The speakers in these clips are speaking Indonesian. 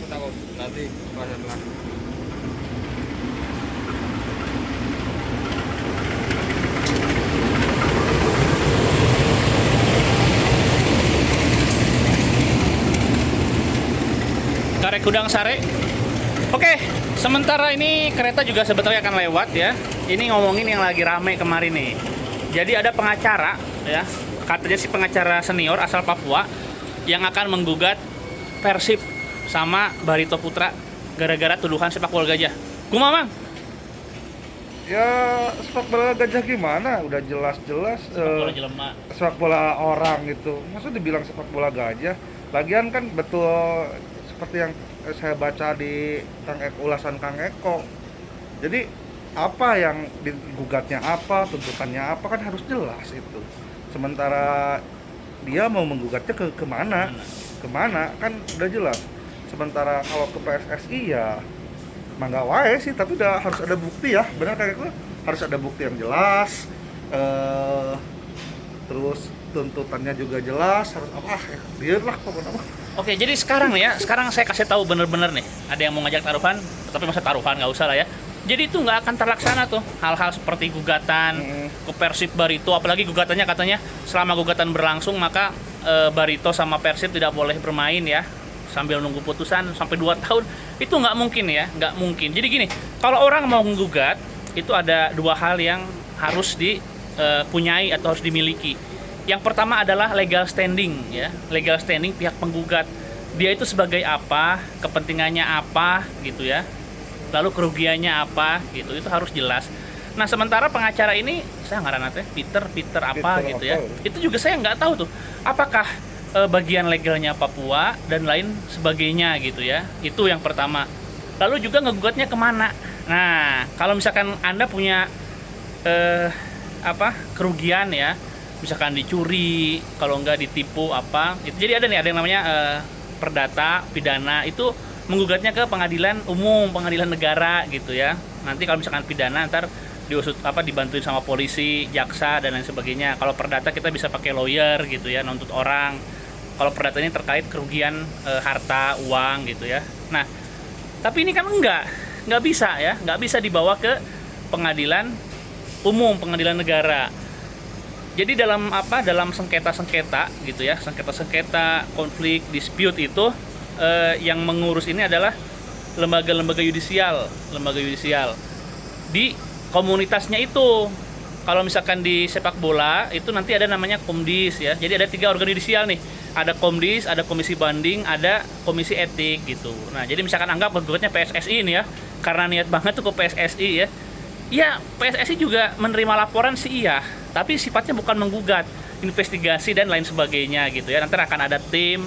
takut nanti masalah. Karek Gudang Sare. Oke, sementara ini kereta juga sebetulnya akan lewat ya. Ini ngomongin yang lagi rame kemarin nih. Jadi ada pengacara ya, katanya si pengacara senior asal Papua yang akan menggugat Persib sama Barito Putra gara-gara tuduhan sepak bola gajah. Kumaha, Mang? Ya, sepak bola gajah gimana? Udah jelas-jelas Sepak bola jelema. sepak bola orang gitu. Masa dibilang sepak bola gajah? Lagian kan betul seperti yang saya baca di ulasan Kang Eko. Jadi apa yang digugatnya apa, tuntutannya apa kan harus jelas itu. Sementara dia mau menggugatnya ke kemana? Kemana kan udah jelas. Sementara kalau ke PSSI ya mangga wae sih, tapi udah harus ada bukti ya. Benar kayak gitu, harus ada bukti yang jelas. Terus tuntutannya juga jelas, harus apa biar lah pokoknya. Oke, jadi sekarang nih ya, sekarang saya kasih tahu bener-bener nih. Ada yang mau ngajak taruhan, tapi masa taruhan nggak usah lah ya. Jadi itu nggak akan terlaksana tuh hal-hal seperti gugatan ke Persib Barito, apalagi gugatannya katanya selama gugatan berlangsung maka Barito sama Persib tidak boleh bermain ya sambil nunggu putusan sampai 2 tahun. Itu nggak mungkin ya, nggak mungkin. Jadi gini, kalau orang mau menggugat itu ada 2 hal yang harus dipunyai atau harus dimiliki. Yang pertama adalah legal standing ya, legal standing pihak penggugat. Dia itu sebagai apa, kepentingannya apa gitu ya. Lalu kerugiannya apa gitu, itu harus jelas. Nah, sementara pengacara ini saya ngaran teh Peter apa Peter gitu apa ya. ya? Itu juga saya nggak tahu tuh apakah bagian legalnya Papua dan lain sebagainya gitu ya. Itu yang pertama. Lalu juga ngegugatnya kemana? Nah, kalau misalkan Anda punya kerugian ya, misalkan dicuri, kalau nggak ditipu apa, itu jadi ada yang namanya perdata pidana, itu menggugatnya ke pengadilan umum, pengadilan negara gitu ya. Nanti kalau misalkan pidana ntar diusut dibantuin sama polisi, jaksa dan lain sebagainya. Kalau perdata kita bisa pakai lawyer gitu ya, nuntut orang. Kalau perdata ini terkait kerugian harta, uang gitu ya. Nah, tapi ini kan nggak bisa ya, nggak bisa dibawa ke pengadilan umum, pengadilan negara. Jadi dalam sengketa-sengketa gitu ya, sengketa-sengketa, konflik, dispute itu yang mengurus ini adalah lembaga-lembaga yudisial di komunitasnya itu. Kalau misalkan di sepak bola itu nanti ada namanya Komdis ya. Jadi ada 3 organ yudisial nih. Ada Komdis, ada komisi banding, ada komisi etik gitu. Nah, jadi misalkan anggap gugatnya PSSI ini ya, karena niat banget tuh ke PSSI ya. Ya, PSSI juga menerima laporan sih iya, tapi sifatnya bukan menggugat, investigasi dan lain sebagainya gitu ya. Nanti akan ada tim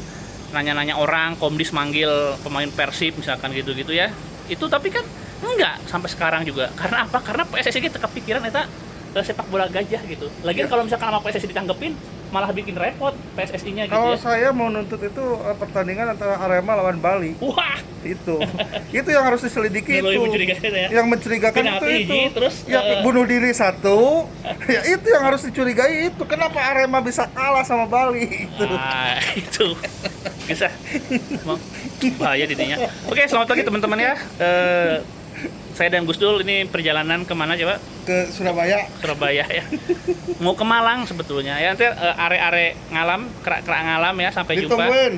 nanya-nanya orang, Komdis manggil pemain Persib misalkan gitu-gitu ya. Itu tapi kan enggak sampai sekarang juga. Karena apa? Karena PSSI kita kepikiran eta sepak bola gajah gitu. Lagian kalau misalkan sama PSSI ditanggepin malah bikin repot PSSI-nya gitu Kalau ya. saya mau nuntut itu pertandingan antara Arema lawan Bali. Wah, Itu yang harus diselidiki lebih itu. mencurigakan ya. Yang mencurigakan Penalti itu. hiji, terus Ya bunuh diri 1. Ya itu yang harus dicurigai itu. Kenapa Arema bisa kalah sama Bali itu? Nah, itu bisa emang bahaya didinya. Oke, selamat pagi teman-teman ya. Saya dan Gus Dul ini perjalanan kemana coba? Ke Surabaya. Surabaya ya. Mau ke Malang sebetulnya ya. Nanti are-are ngalam, kerak-kerak ngalam ya, sampai jumpa. Ditungguin.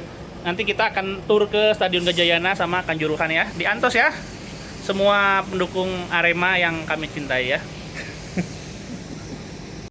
Nanti kita akan tur ke Stadion Gajayana sama Kanjuruhan ya. Di Antos ya. Semua pendukung Arema yang kami cintai ya.